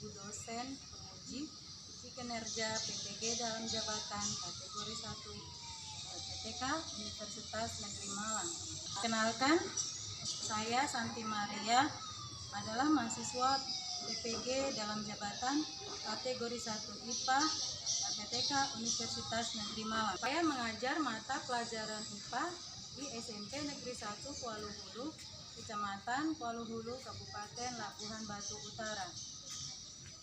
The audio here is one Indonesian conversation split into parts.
Ibu dosen penguji uji kinerja PPG dalam jabatan kategori 1 PTK Universitas Negeri Malang. Kenalkan, saya Santi Maria adalah mahasiswa PPG dalam jabatan kategori 1 IPA PTK Universitas Negeri Malang. Saya mengajar mata pelajaran IPA di SMP Negeri 1 Kuala Hulu, Kecamatan Kuala Hulu, Kabupaten Labuhan Batu Utara.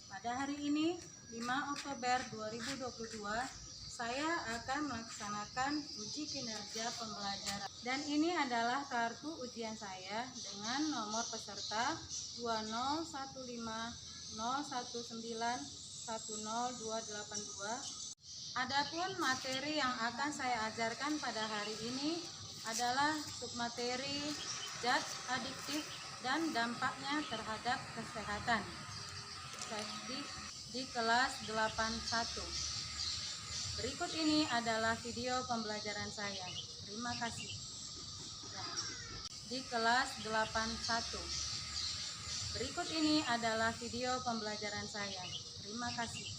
Pada hari ini, 5 Oktober 2022, saya akan melaksanakan uji kinerja pembelajaran. Dan ini adalah kartu ujian saya dengan nomor peserta 2015019102282. Adapun materi yang akan saya ajarkan pada hari ini adalah submateri zat adiktif dan dampaknya terhadap kesehatan di kelas 81. Berikut ini adalah video pembelajaran saya. Terima kasih. Di kelas 81. Berikut ini adalah video pembelajaran saya. Terima kasih.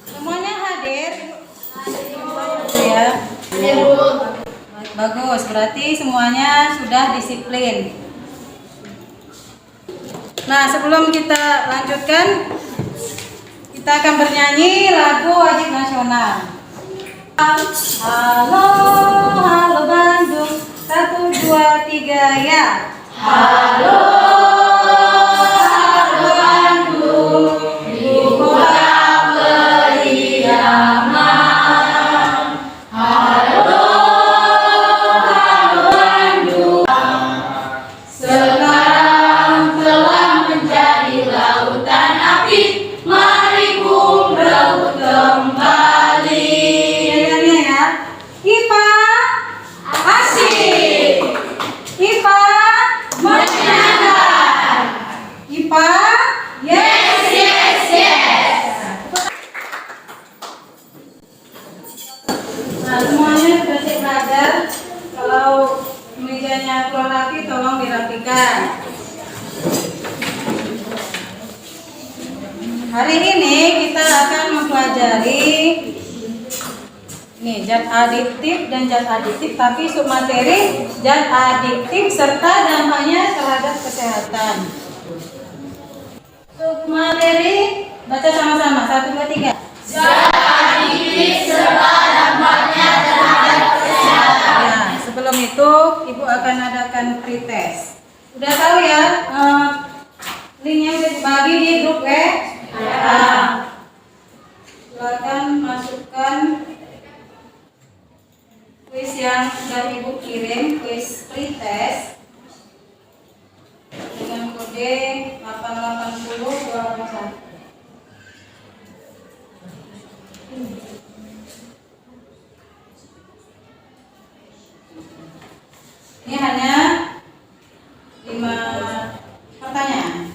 Semuanya hadir? Ya. Bagus, berarti semuanya sudah disiplin. Nah, sebelum kita lanjutkan, kita akan bernyanyi lagu wajib nasional. Halo, halo Bandung, 1, 2, 3 ya. Halo, halo Bandung, ibu kota beriaman. Halo, halo Bandung, sekarang telah menjadi lautan api, mari bung berebut kembali. Ya. IPA asik, IPA menyenangkan, IPA yes yes yes. Nah, semuanya sudah siap belajar. Kalau mejanya kurang rapi, tolong dirapikan. Hari ini kita akan mempelajari zat adiktif dan zat adiktif, tapi submateri zat adiktif serta dampaknya terhadap kesehatan. Submateri, baca sama-sama, 1, 2, 3. Zat adiktif serta dampaknya terhadap kesehatan. Ya, sebelum itu Ibu akan adakan pretest. Udah tahu ya, linknya sudah dibagi di grup silakan masukkan kuis yang sudah Ibu kirim, kuis pretest dengan kode 880201. Ini hanya 5 pertanyaan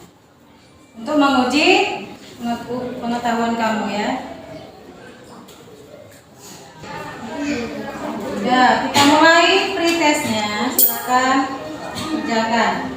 untuk menguji pengetahuan kamu ya. Ya, kita mulai pretestnya. Silakan kerjakan.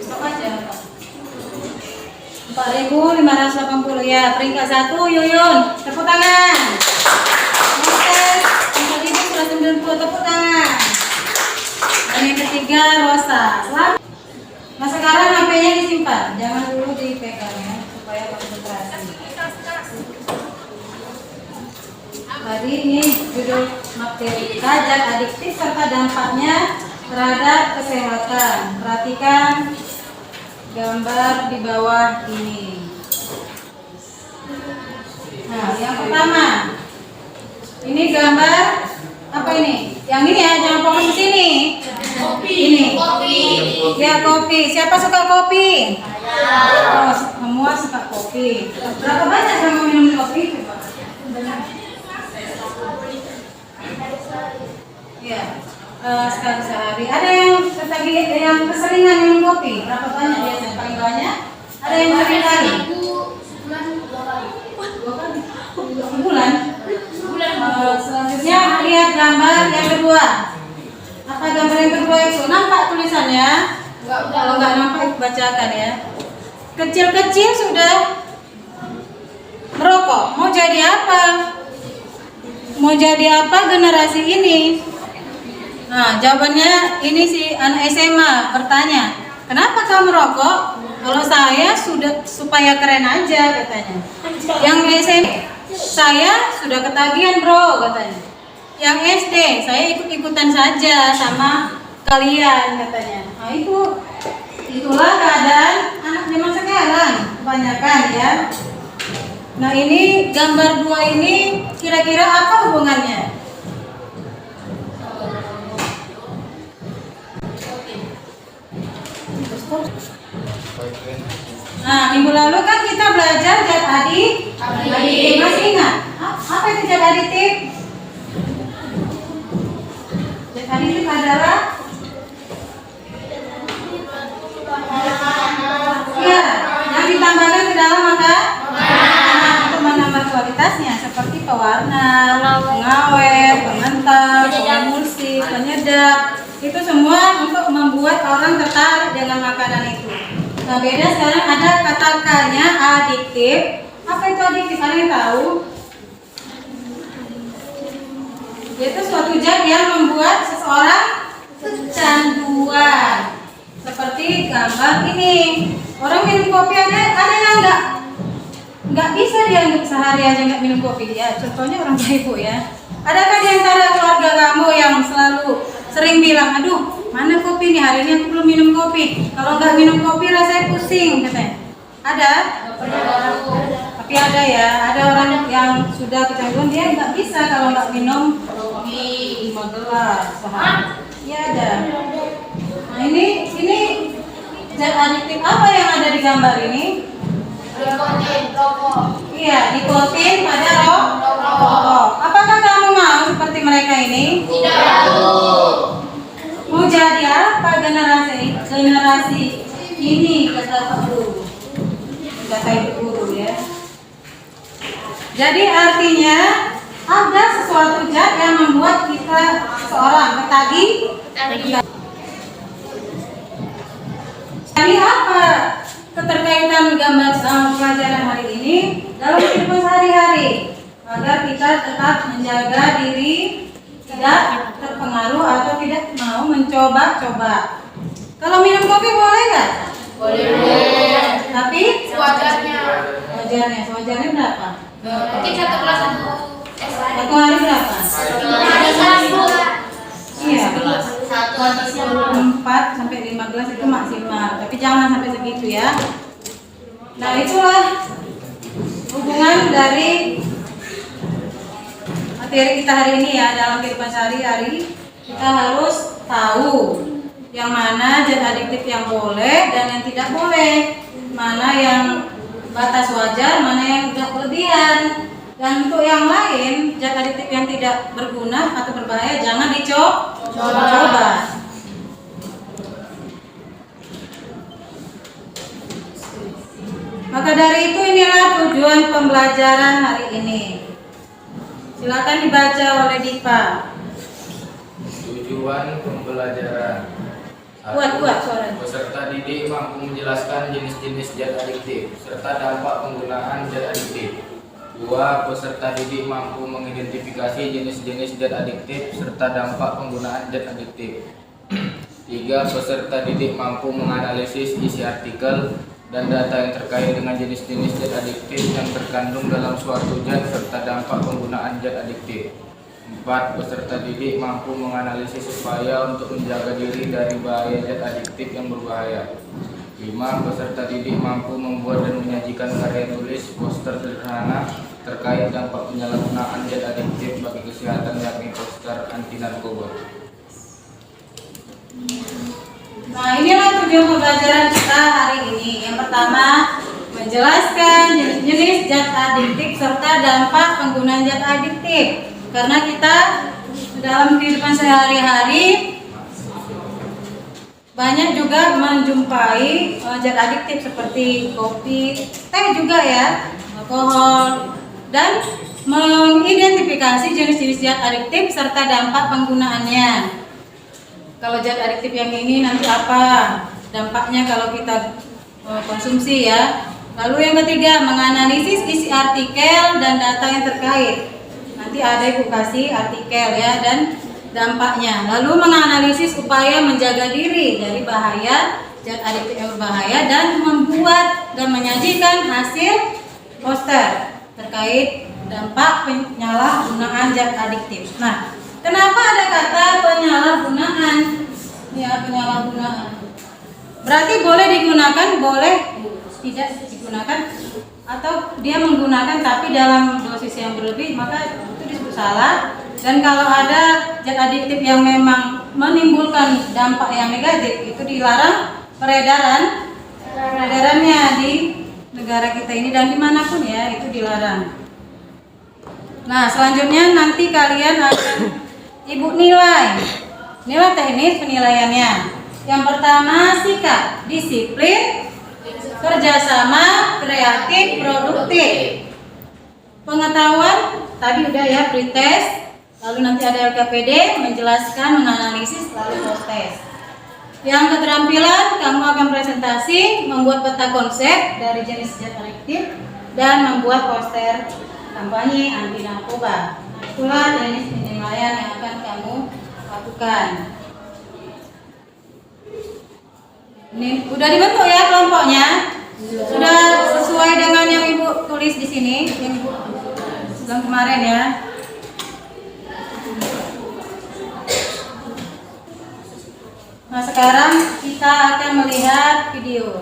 Stop aja. 4.580 ya. Peringkat 1 Yuyun, tepuk tangan. Yang tadi sudah 9 tepuk tangan. Dan yang ketiga Rosa. Nah sekarang HP-nya disimpan, jangan dulu dipegang ya, supaya konsentrasi. Tadi ini judul materi zat adiktif serta dampaknya terhadap kesehatan. Perhatikan gambar di bawah ini. Nah, yang pertama, ini gambar apa ini? Yang ini ya, jangan fokus ke sini. Kopi. Ini. Kopi. Ya kopi. Siapa suka kopi? Oh, semua suka kopi. Berapa banyak kamu minum kopi? Ya, sekali sehari. Ada yang keseringan minum kopi? Berapa banyak biasanya? Paling banyak? Ada yang sering kali? 2 kali. Bulan. Selanjutnya lihat gambar yang kedua. Apa gambar yang kedua itu? Nampak tulisannya? Kalau nggak nampak bacakan ya. Kecil-kecil sudah merokok. Mau jadi apa? Mau jadi apa generasi ini? Nah, jawabannya ini si anak SMA bertanya, kenapa kamu merokok? Kalau saya sudah supaya keren aja katanya. Yang SMP, saya sudah ketagihan bro katanya. Yang SD, saya ikut-ikutan saja sama kalian katanya. Nah itulah keadaan anak zaman sekarang kebanyakan ya. Nah ini gambar 2 ini kira-kira apa hubungannya? Nah minggu lalu kan kita belajar zat adiktif. Masih ingat? Apa itu zat adiktif? Zat adiktif adalah ya, yang ditambahkan ke dalam makanan untuk menambah kualitasnya seperti pewarna, pengawet, pengental, pemulsi, penyedap. Itu semua untuk membuat orang tertarik dengan makanan itu. Nah beda sekarang ada kata-katanya adiktif. Apa itu adiktif? Ada yang tahu? Yaitu suatu zat yang membuat seseorang kecanduan. Seperti gambar ini. Orang minum kopi ada yang nggak bisa dia sehari aja nggak minum kopi ya. Contohnya orang ibu ya. Adakah di antara keluarga kamu yang selalu sering bilang, aduh mana kopi nih, hari ini aku belum minum kopi. Kalau nggak minum kopi rasanya pusing katanya. Ada? Tapi ada ya, ada orang yang sudah kecanduan dia nggak bisa kalau nggak minum kopi 5 gelas sehari. Ya ada. Nah ini zat adiktif apa yang ada di gambar ini? Nikotin, rokok. Iya, nikotin pada rokok. Apakah kamu mau seperti mereka ini? Tidak. Mau jadi apa generasi ini kata Pak Guru, kata Ibu Guru ya. Jadi artinya ada sesuatu zat yang membuat kita seorang ketagih. Jadi apa keterkaitan gambar pelajaran hari ini dalam kehidupan sehari-hari agar kita tetap menjaga diri tidak terpengaruh atau tidak mau mencoba-coba. Kalau minum kopi boleh nggak? Boleh. Tapi Sewajarnya. Sewajarnya berapa? Mungkin 1 gelas 1 hari berapa? Iya. 4 sampai 5 gelas itu maksimal. Tapi jangan sampai segitu ya. Nah itulah hubungan dari materi kita hari ini ya. Dalam kehidupan sehari-hari kita harus tahu yang mana zat adiktif yang boleh dan yang tidak boleh, mana yang batas wajar, mana yang udah kelebihan. Dan untuk yang lain zat adiktif yang tidak berguna atau berbahaya jangan dicoba. Maka dari itu inilah tujuan pembelajaran hari ini. Silakan dibaca oleh Dipa. Tujuan pembelajaran. Kuat suara. Peserta didik mampu menjelaskan jenis-jenis zat adiktif serta dampak penggunaan zat adiktif. 2. Peserta didik mampu mengidentifikasi jenis-jenis zat adiktif serta dampak penggunaan zat adiktif. 3. Peserta didik mampu menganalisis isi artikel dan data yang terkait dengan jenis-jenis zat adiktif yang terkandung dalam suatu zat serta dampak penggunaan zat adiktif. 4. Peserta didik mampu menganalisis upaya untuk menjaga diri dari bahaya zat adiktif yang berbahaya. 5. Peserta didik mampu membuat dan menyajikan karya tulis poster sederhana terkait dampak penyalahgunaan zat adiktif bagi kesehatan, yakni poster anti narkoba. Nah, inilah tujuan pembelajaran kita hari ini. Yang pertama, menjelaskan jenis-jenis zat adiktif serta dampak penggunaan zat adiktif. Karena kita dalam kehidupan sehari-hari banyak juga menjumpai zat adiktif seperti kopi, teh juga ya, alkohol, dan mengidentifikasi jenis-jenis zat adiktif serta dampak penggunaannya. Kalau zat adiktif yang ini nanti apa dampaknya kalau kita konsumsi ya. Lalu yang ketiga, menganalisis isi artikel dan data yang terkait. Nanti ada ibu kasih artikel ya dan dampaknya. Lalu menganalisis upaya menjaga diri dari bahaya zat adiktif yang berbahaya dan membuat dan menyajikan hasil poster terkait dampak penyalahgunaan zat adiktif. Nah, kenapa ada kata penyalahgunaan? Ya, penyalahgunaan. Berarti boleh digunakan, boleh tidak digunakan, atau dia menggunakan tapi dalam dosis yang berlebih, maka itu disebut salah. Dan kalau ada zat adiktif yang memang menimbulkan dampak yang negatif, itu dilarang peredarannya di negara kita ini dan dimanapun ya, itu dilarang. Nah, selanjutnya nanti kalian akan ibu nilai teknis penilaiannya. Yang pertama, sikap, disiplin, kerjasama, kreatif, produktif. Pengetahuan tadi udah ya, pretest. Lalu nanti ada LKPD, menjelaskan, menganalisis, lalu post-test. Yang keterampilan, kamu akan presentasi, membuat peta konsep dari jenis zat adiktif, dan membuat poster kampanye anti narkoba. Nah, itulah jenis penilaian yang akan kamu lakukan. Ini udah dibentuk ya kelompoknya? Sudah sesuai dengan yang ibu tulis di sini, yang ibu sebelum kemarin ya. Nah, sekarang kita akan melihat video.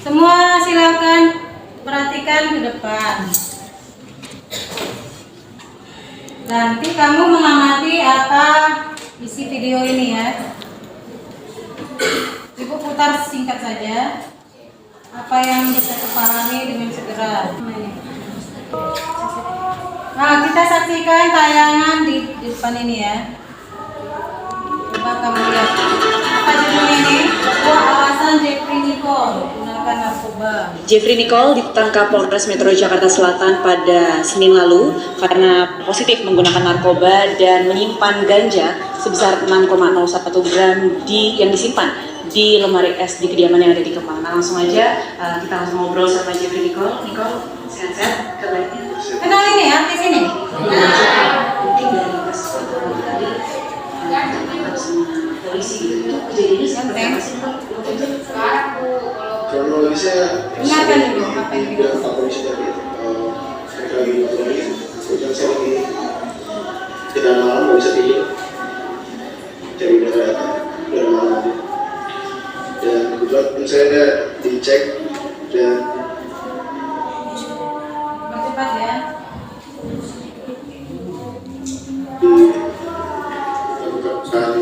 Semua silakan perhatikan ke depan. Nanti kamu mengamati apa isi video ini ya. Ibu putar singkat saja. Apa yang bisa dipahami dengan segera. Nah, kita saksikan tayangan di depan ini ya. Coba kamu lihat. Apa judul ini? Sebuah alasan Jeffrey Nicole menggunakan narkoba. Jeffrey Nicole ditangkap Polres Metro Jakarta Selatan pada Senin lalu karena positif menggunakan narkoba dan menyimpan ganja sebesar 6,01 gram yang disimpan di lemari es di kediaman yang ada di Kemang. Nah, langsung aja kita langsung ngobrol sama Jeffrey Nicole. Nicole, sehat-sehat kabarnya? Kenalin nih artis ini. Mungkin dari pas tadi ditangkap sama polisi itu kejadiannya seperti apa sih? Kronologisnya Ingatkan dulu apa yang tidak Pak Polisi tadi mereka lagi ngobrolin, kemudian saya lagi di dalam malam nggak bisa tidur, jadi udah malam aja. Dan kebetulan saya dicek dan bercepat ya. dilakukan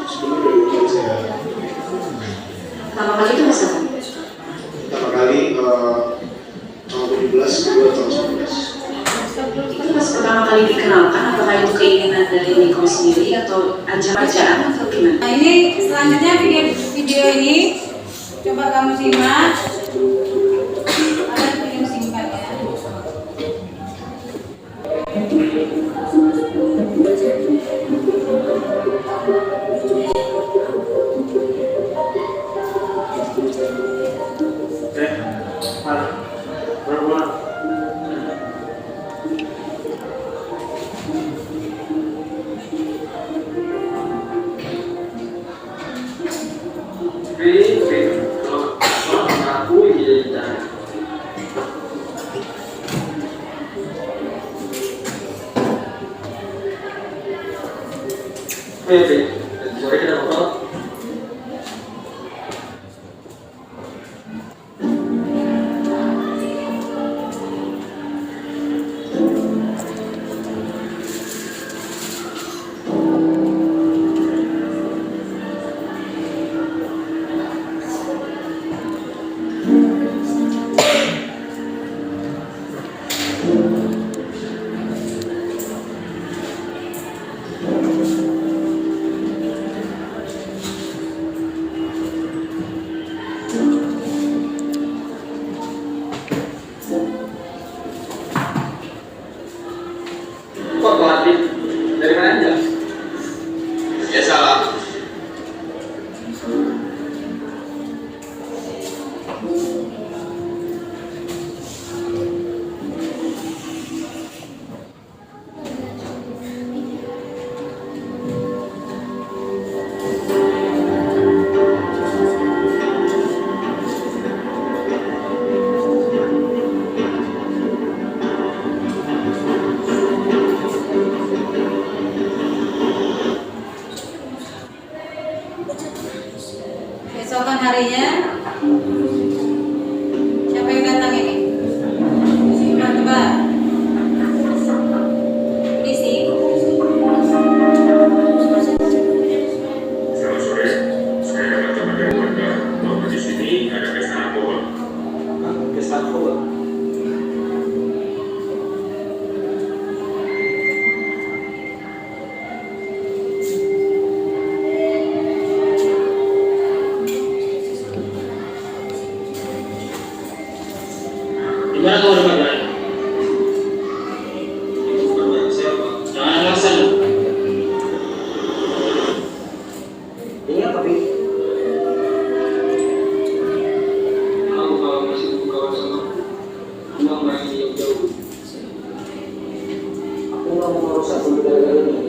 sebelum saya Pertama kali itu masa apa? pertama kali tahun 17, kedua tahun 19. Itu pas pertama kali dikenalkan, apakah itu keinginan dari Nicole sendiri atau ajaran atau gimana? Nah, ini selanjutnya video ini coba kamu simak. Ada film singkat ya. Oke. Sore kita ngobrol. Kok pelatih? Dari mana aja? Ya salah. Keesokan harinya, siapa yang datang ini? Tebak-tebak. Polisi. Selamat sore, saya datang dari warga bahwa di sini ada pesta narkoba. Pesta narkoba. Gimana kamu dapat dari? Jangan alasan. Ini apa, Pi? Kamu kalau masih buka sama uang lagi yang jauh. Aku nggak mau merusak dulu gara-garanya.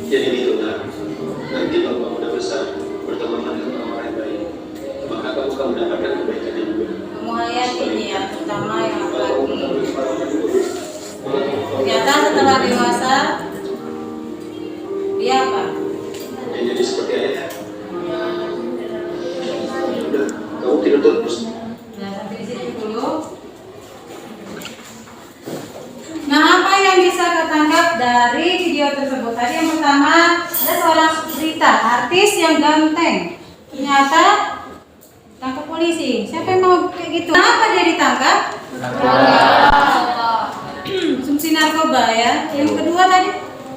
Jadi gitu nak. Nanti kalau kamu udah besar, berteman dengan orang yang baik, maka kamu akan mendapatkan kebaikan juga. Kamu lihat ini ya, terutama yang laki-laki. Ternyata setelah dewasa, dia apa? Ya, jadi seperti ayah. Udah, kamu tidur terus. Nah, sampai di situ dulu. Nah, apa yang bisa ketangkap dari video tersebut? Tadi yang pertama, ada seorang berita artis yang ganteng. Ternyata tangkap polisi. Siapa yang mau kayak gitu? Kenapa dia ditangkap? Konsumsi narkoba ya. Yang kedua tadi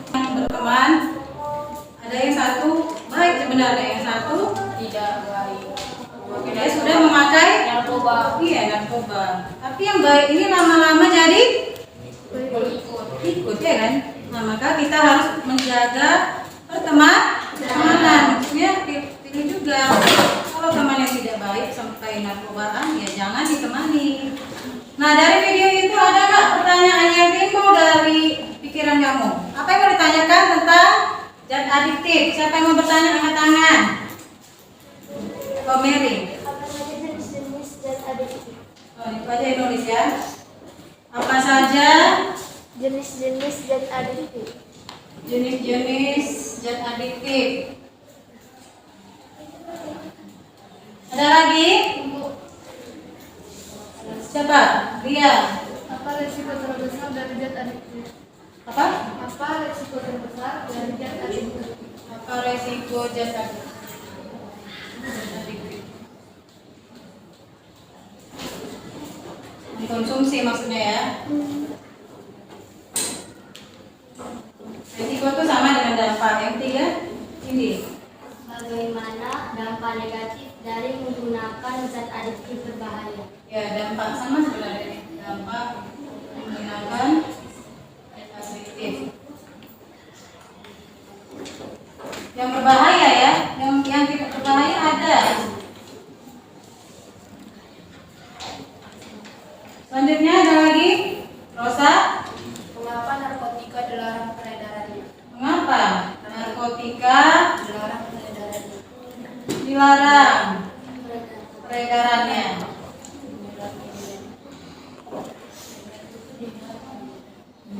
yang berteman. Ada yang satu baik sebenarnya, yang satu Tidak baik. dia sudah memakai Narkoba. iya narkoba. Tapi yang baik ini lama-lama jadi ikut ya kan. Nah maka kita harus menjaga pertemanan. Maksudnya pilih juga. Kalau teman yang tidak baik sampai narkobaan ya jangan ditemani. Nah dari video itu ada nggak pertanyaan yang timbul dari pikiran kamu? Apa yang mau ditanyakan tentang zat adiktif? Siapa yang mau bertanya angkat tangan? Oh Mary. Apa saja jenis-jenis zat adiktif? Oh, itu aja yang nulis ya. Apa saja Jenis-jenis zat adiktif. jenis-jenis zat adiktif? Ada lagi? Siapa? Ria. Apa resiko terbesar dari zat adiktif? Apa? Apa resiko terbesar dari zat adiktif? Apa resiko zat adiktif? Konsumsi maksudnya ya. Resiko itu sama dengan dampak. Yang ketiga ini. Bagaimana dampak negatif dari menggunakan zat adiktif berbahaya? Ya dampak sama sebenarnya. Dampak menggunakan zat adiktif. Yang berbahaya ya, yang tidak berbahaya ada. Selanjutnya ada lagi, Rosa. Mengapa narkotika dilarang peredarannya? Mengapa narkotika Dilarang peredarannya. dilarang? peredarannya.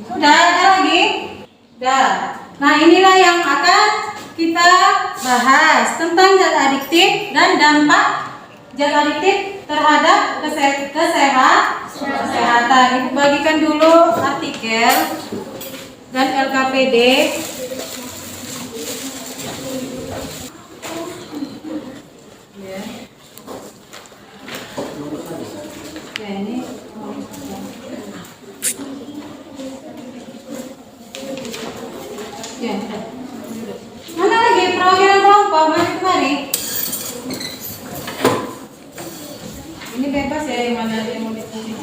Sudah ada lagi? Sudah. Nah, inilah yang akan kita bahas tentang zat adiktif dan dampak zat adiktif terhadap kesehatan. Ibu bagikan dulu artikel dan LKPD. Ya. Ya, ini ya, mana lagi perwakilan kelompok? Mari kemari. Ini bebas ya, yang mana yang mau ditulis.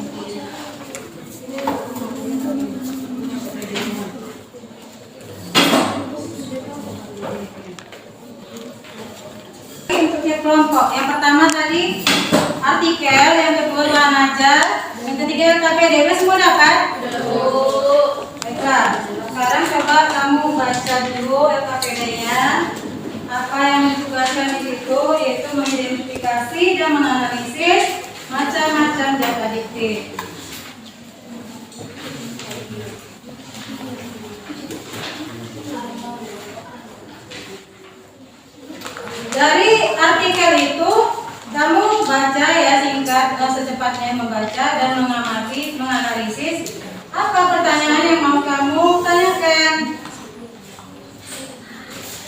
Untuk tiap kelompok, yang pertama tadi artikel, yang kedua bahan ajar, yang ketiga LKPD. Udah semua dapat? Baiklah. Sekarang coba kamu baca dulu LKPD-nya. Apa yang ditugaskan di situ, yaitu mengidentifikasi dan menganalisis macam-macam zat adiktif. Dari artikel itu kamu baca ya, singkat dan secepatnya membaca dan mengamati, menganalisis apa pertanyaan yang mau kamu tanyakan.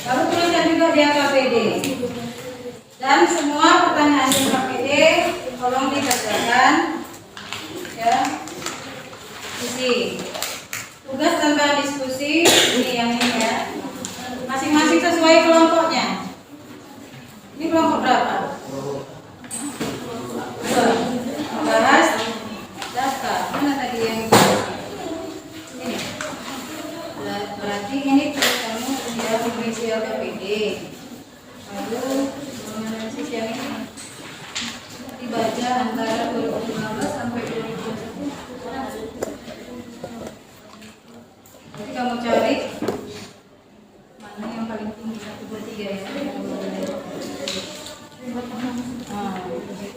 Lalu tuliskan juga di LKPD. Dan semua pertanyaan di LKPD tolong dikerjakan ya. Isi. Tugas tambahan diskusi ini yang ini ya. Masing-masing sesuai kelompoknya. Ini kelompok berapa? Membahas data. Mana tadi yang ini? Berarti ini kamu sudah mengisi LKPD. Lalu menganalisis yang ini. Dibaca antara 2015 sampai 2021. Jadi kamu cari mana yang paling tinggi, 1, 2, 3 ya.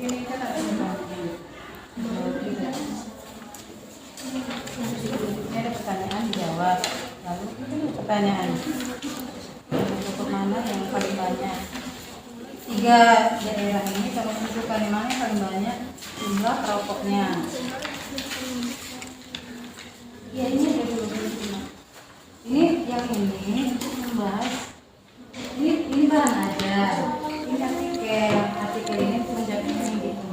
Ini kan ada ini ada pertanyaan dijawab. Lalu pertanyaan untuk mana yang paling banyak. 3 daerah ini kamu tentukan di mana yang paling banyak jumlah perokoknya. Ya ini ada dulu. Ini yang ini membahas. Ini bahan ajar. Ini artikel ini menjadikan gitu.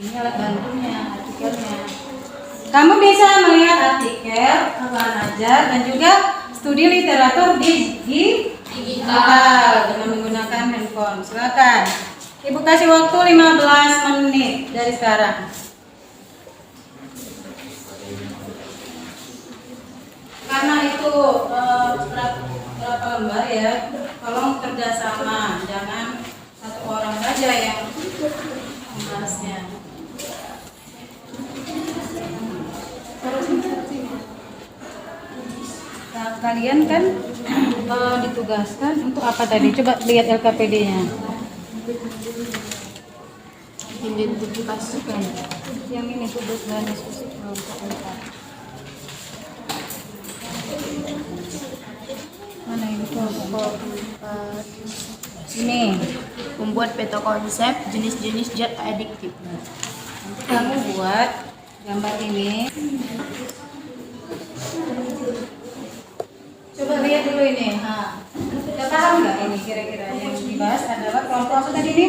Ini alat bantunya, artikelnya. Kamu bisa melihat artikel, bahan ajar dan juga studi literatur digital dengan menggunakan handphone. Silakan. Ibu kasih waktu 15 menit dari sekarang. Karena itu berapa lembar ya, tolong kerjasama, jangan satu orang saja yang membahasnya. Nah, kalian kan ditugaskan untuk apa tadi? Coba lihat LKPD-nya. Identifikasikan. Yang ini tugas dan diskusi kelompok 4. Mana ini kelompok 4? Ini Membuat peta konsep jenis-jenis zat adiktif. nanti kamu buat gambar ini. Coba lihat dulu ini. Sudah paham nggak ini kira-kira yang dibahas adalah kelompok apa tadi ini?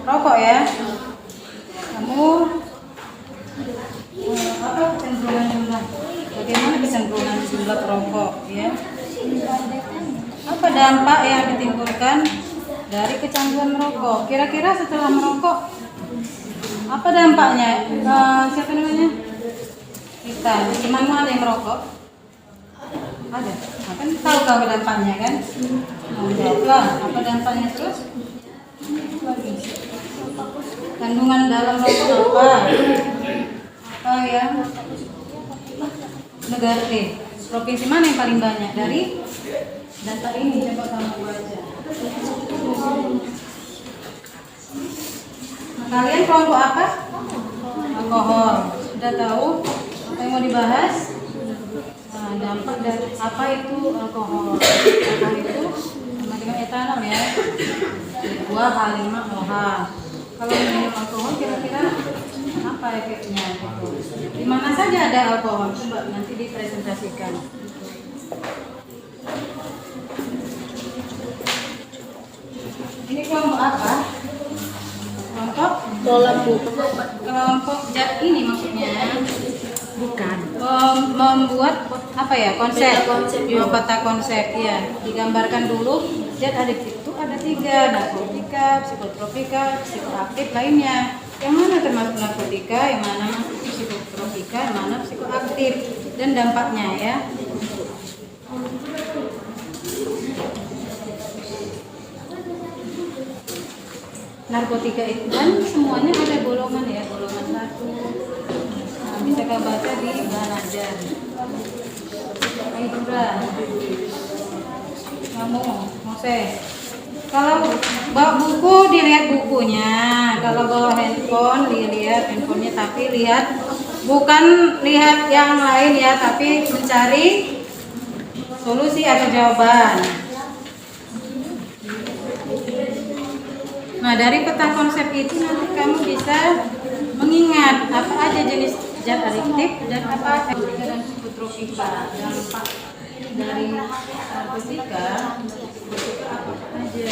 Rokok ya. Kamu apa kecenderungan jumlah? Bagaimana kecenderungan jumlah perokok ya? Apa dampak yang ditimbulkan dari kecanduan merokok? Kira-kira setelah merokok apa dampaknya? Siapa namanya? Kita. Temanmu ada yang merokok? Ada. Nah, kan tahu dampaknya kan? Nah, jawablah. Apa dampaknya terus? Kandungan dalam rokok apa? Apa yang negara provinsi mana yang paling banyak dari data ini? Coba kamu baca. Kalian kelompok apa? Alkohol. Sudah tahu apa yang mau dibahas? Nah, dampak dari apa itu alkohol? Alkohol itu sama dengan etanol ya. H2H5OH. Kalau minum alkohol kira-kira apa efeknya? Gitu. Di mana saja ada alkohol? Coba nanti dipresentasikan. Ini kelompok apa? Kelompok zat ini maksudnya bukan membuat apa ya konsep peta konsep ya, digambarkan dulu. Zat adiktif itu ada 3, narkotika, psikotropika, psikoaktif lainnya. Yang mana termasuk narkotika, yang mana masuk psikotropika, yang mana psikoaktif, dan dampaknya ya. Narkotika itu kan semuanya ada golongan ya, golongan 1. Nah, bisa kau baca di bahan ajar. Aidura, kamu, Moses. Kalau bawa buku dilihat bukunya, kalau bawa handphone dilihat handphonenya, tapi bukan lihat yang lain ya, tapi mencari solusi atau jawaban. Nah, dari peta konsep itu nanti kamu bisa mengingat apa aja jenis zat adiktif dan apa narkotika dan psikotropika. Dampak dari narkotika apa aja?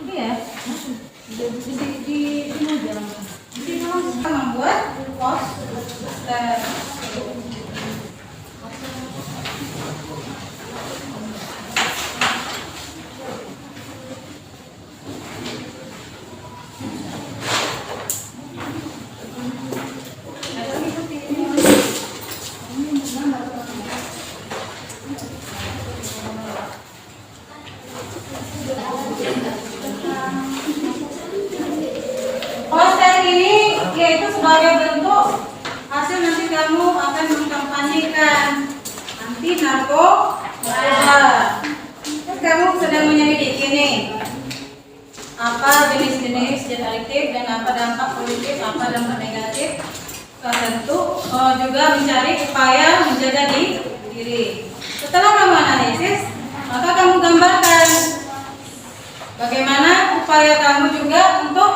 Iya, di sini aja langsung. Di sini kita membuat poster. Poster ini yaitu sebagai bentuk hasil nanti kamu akan mengkampanyekan anti narkoba. Kamu sedang menyelidiki nih apa jenis-jenis zat adiktif dan apa dampak positif, apa dampak negatif. Tentu juga mencari upaya menjaga diri. Setelah kamu analisis, maka kamu gambarkan bagaimana upaya kamu juga untuk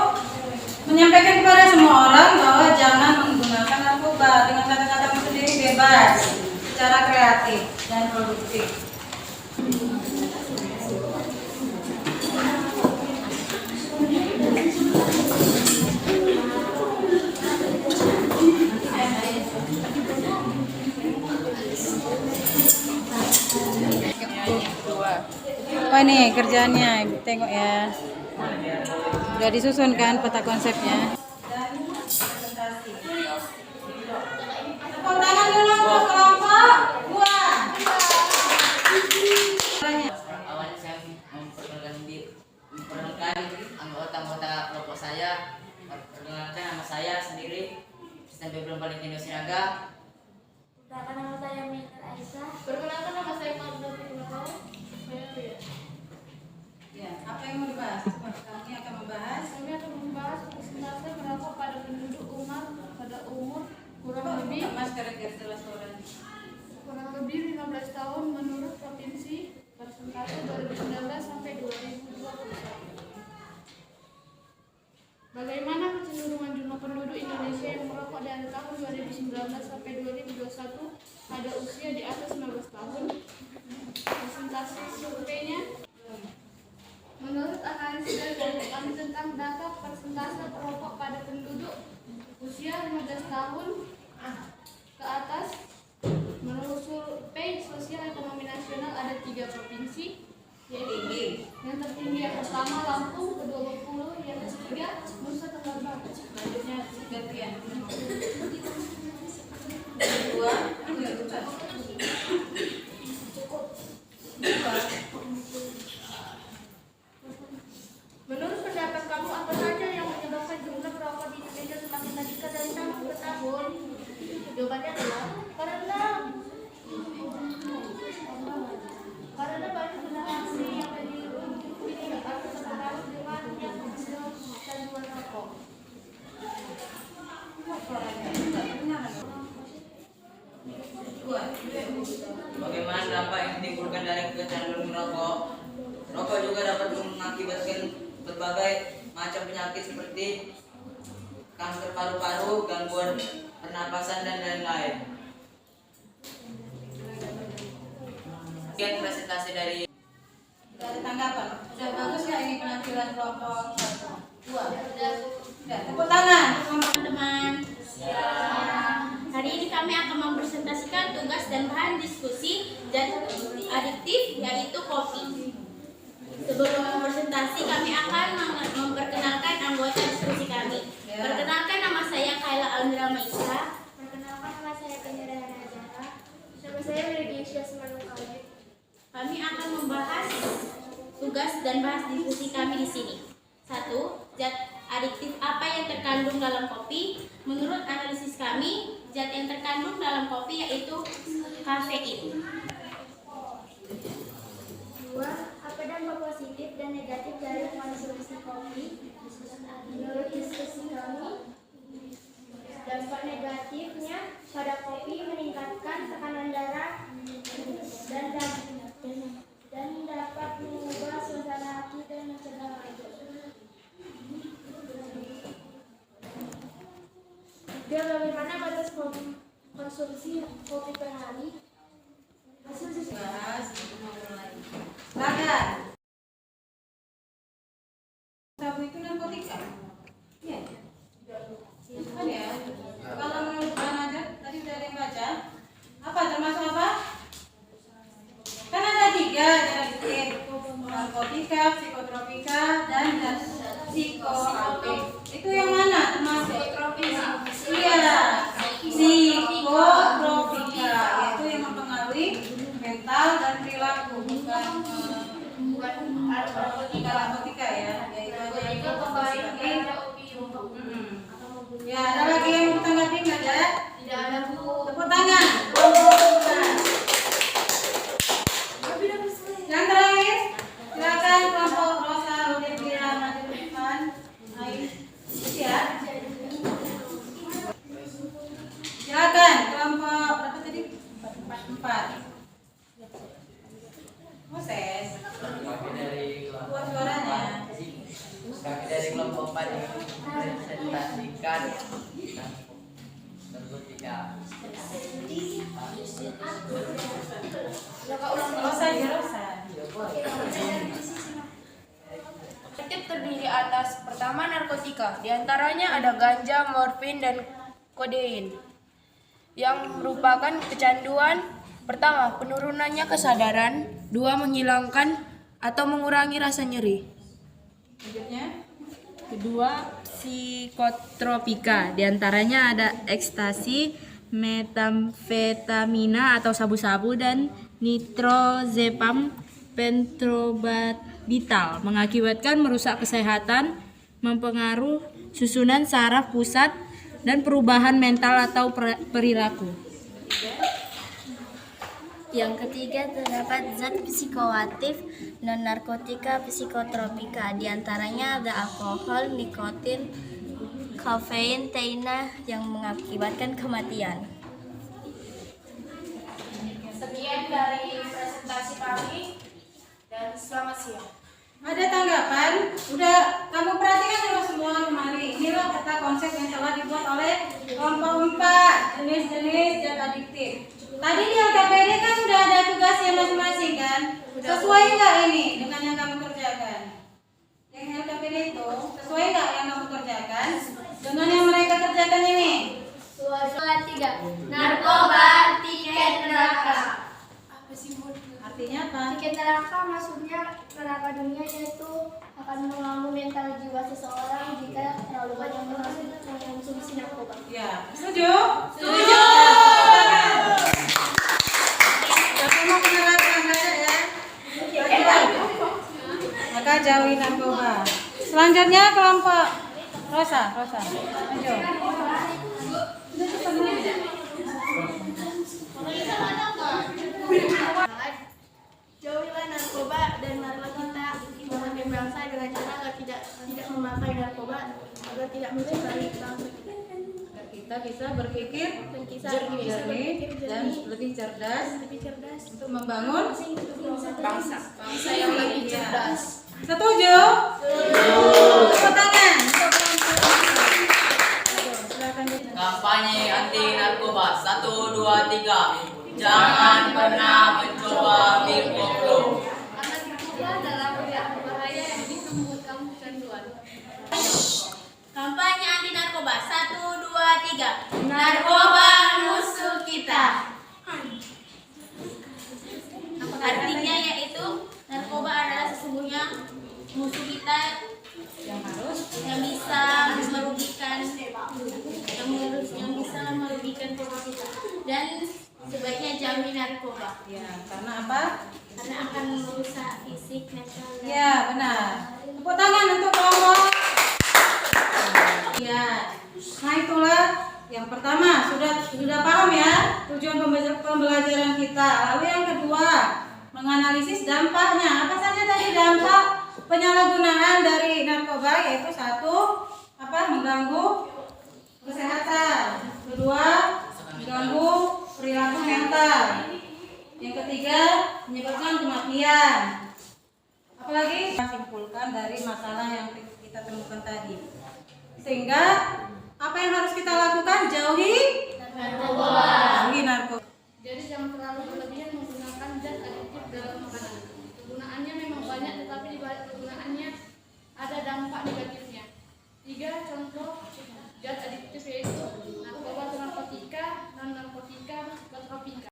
menyampaikan kepada semua orang bahwa jangan menggunakan narkoba, dengan kata-katamu sendiri bebas, secara kreatif dan produktif. Apa nih kerjaannya? Tengok ya. Udah disusun kan peta konsepnya. Dan presentasi. Tepuk tangan dulu untuk kelompok 2. Awalnya saya memperkenalkan anggota kelompok saya. Perkenalkan nama saya sendiri, Sistem Belum Paling Indo Sinaga. Perkenalkan nama saya Mr. Aisyah. Perkenalkan nama saya Magda Firmansyah. Ya, apa yang mau dibahas? Kami akan membahas persentase merokok pada penduduk pada umur kurang lebih kurang lebih 15 tahun menurut provinsi, persentase 2019 sampai 2021. Bagaimana kecenderungan jumlah penduduk Indonesia yang merokok dari tahun 2019 sampai 2021 pada usia di atas 15 tahun? Presentasi surveinya. Menurut analisis dari kami tentang data persentase perokok pada penduduk usia 15 tahun ke atas, menurut survei sosial ekonomi nasional ada 3 provinsi, yaitu yang tertinggi yang pertama Lampung, kedua Bengkulu, yang ketiga Nusa Tenggara Barat. selanjutnya gantian. Kedua, Menurut pendapat kamu, apa saja yang menyebabkan jumlah perokok di Indonesia semakin meningkat dari tahun ke tahun? Jawabannya adalah karena banyak generasi yang dari atau sekarang Bagaimana dampak yang ditimbulkan dari kecanduan merokok? Rokok juga dapat mengakibatkan berbagai macam penyakit seperti kanker paru-paru, gangguan pernapasan, dan lain-lain. Sekian presentasi dari. Ada tanggapan? Sudah bagus nggak ini penampilan kelompok 1? 2? Sudah. Tepuk tangan teman-teman. Hari ini kami akan mempresentasikan tugas dan bahan diskusi zat adiktif yaitu kopi. Sebelum presentasi kami akan memperkenalkan anggota diskusi kami. Perkenalkan, nama saya Kayla Almira Maisa. Perkenalkan, nama saya Penyera Najara. Nama saya Regisha Semanukale. Kami akan membahas tugas dan bahas diskusi kami di sini. 1. Zat adiktif apa yang terkandung dalam kopi? Menurut analisis kami, zat yang terkandung dalam kopi yaitu kafein. 2. Apa dampak positif dan negatif dari konsumsi kopi? Menurut diskusi kami, dampak negatifnya pada kopi meningkatkan tekanan darah dan dapat mengubah suasana hati dan mencegah mabuk. 3. Bagaimana batas konsumsi kopi per hari? Bahas, mulai. Silakan. Sabu itu narkotika? Iya. Kan ya? Kalau menurut Bang Najat, tadi sudah ada yang baca. Apa termasuk apa? Kan ada 3 adiktif. Narkotika, psikotropika, dan psikoaktif. Itu yang mana termasuk? Iya, psikotropika, yaitu yang mempengaruhi mental dan perilaku, bukan narkotika ya. Yaitu ya, ada lagi yang mau tanggapi nggak ada? Tidak ada, Bu. Tepuk tangan. Yang terakhir, silakan kelompok Rosa Udebira maju ke depan. Ayo, ya. Silakan kelompok berapa tadi? 4. Moses. Buat suaranya. Kami dari kelompok 4 ini mempresentasikan narkotika. Rosa. Adiktif terdiri atas pertama narkotika, diantaranya ada ganja, morfin, dan kodein yang merupakan kecanduan. Pertama, penurunannya kesadaran. 2, menghilangkan atau mengurangi rasa nyeri. Selanjutnya. Kedua, psikotropika, diantaranya ada ekstasi, metamfetamina atau sabu-sabu, dan nitrozepam pentobarbital, mengakibatkan merusak kesehatan, mempengaruhi susunan saraf pusat, dan perubahan mental atau perilaku. Yang ketiga, terdapat zat psikoaktif non-narkotika psikotropika. Di antaranya ada alkohol, nikotin, kafein, teina yang mengakibatkan kematian. Sekian dari presentasi kami dan selamat siang. Ada tanggapan? Udah kamu perhatikan dulu semua kemarin. Inilah kata konsep yang telah dibuat oleh kelompok 4, jenis-jenis zat adiktif. Tadi di LKPD kan sudah ada tugasnya masing-masing kan? Sesuai nggak ini dengan yang kamu kerjakan? Yang LKPD itu sesuai nggak yang kamu kerjakan dengan yang mereka kerjakan ini? Soal 3. Narkoba tiket neraka. Artinya apa? Tiket neraka maksudnya neraka dunia, yaitu akan mengganggu mental jiwa seseorang jika terlalu banyak mengonsumsi narkoba. Ya, setuju? Setuju. Tapi mau menerapkan ya? Maka jauhi narkoba. Selanjutnya kelompok Rosa. Ayo. Jauhilah narkoba dan marilah kita memimpin bangsa dengan cara agar tidak memakai narkoba, agar tidak mencederai bangsa kita. Agar kita bisa berpikir Dan kita jernih dan lebih cerdas untuk membangun bangsa yang lebih cerdas. Setuju? Tepuk tangan untuk kelompok. Silakan. Kampanye anti narkoba 1, 2, 3. Jangan pernah mencoba bir koplo. Karena narkoba adalah yang berbahaya yang bisa membuat kamu kecanduan. Kampanye anti narkoba 1, 2, 3. Narkoba musuh kita. Artinya yaitu narkoba adalah sesungguhnya musuh kita yang bisa merugikan kita dan sebaiknya jauhi narkoba. Ya, karena apa? Karena akan merusak fisik mental. Ya, benar. Tepuk tangan untuk kelompok. Ya, nah itulah yang pertama sudah paham ya tujuan pembelajaran kita. Lalu yang kedua, menganalisis dampaknya. Apa saja tadi dampak penyalahgunaan dari narkoba? Yaitu satu, mengganggu kesehatan. Kedua, mengganggu perilaku mental. Yang ketiga, menyebabkan kematian. Apalagi kita simpulkan dari masalah yang kita temukan tadi. Sehingga apa yang harus kita lakukan? Jauhi narkoba. Jadi jangan terlalu berlebihan menggunakan zat adiktif dalam makanan. Kegunaannya memang banyak, tetapi di balik kegunaannya ada dampak negatifnya. 3 contoh zat adiktif yaitu narkoba, narkotika, non-narkotika, psikotropika.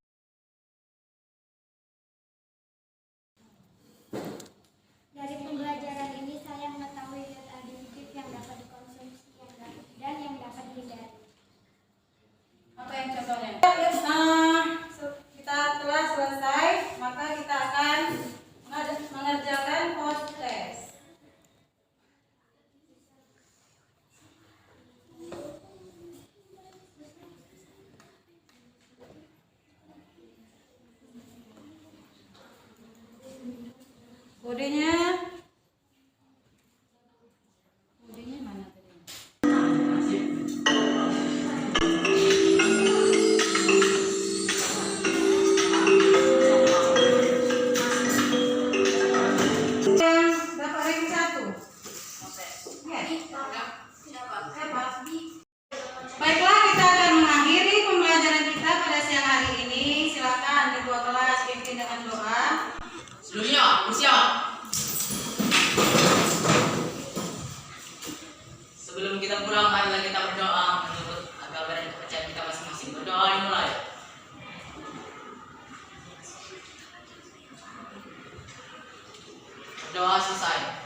Dari pembelajaran ini saya mengetahui zat adiktif yang dapat dikonsumsi dan yang dapat dihindari. Apa yang contohnya? Kita telah selesai, maka kita akan mengerjakan post test. Kodenya mana tadi? Dapat ranking 1. Baiklah, kita akan mengakhiri pembelajaran kita pada siang hari ini. Silakan ketua kelas pimpin dengan doa. Sebelumnya, bersiap. Sebelum kita pulang, marilah kita berdoa menurut agama dan kepercayaan kita masing-masing. Berdoa dimulai. Berdoa selesai.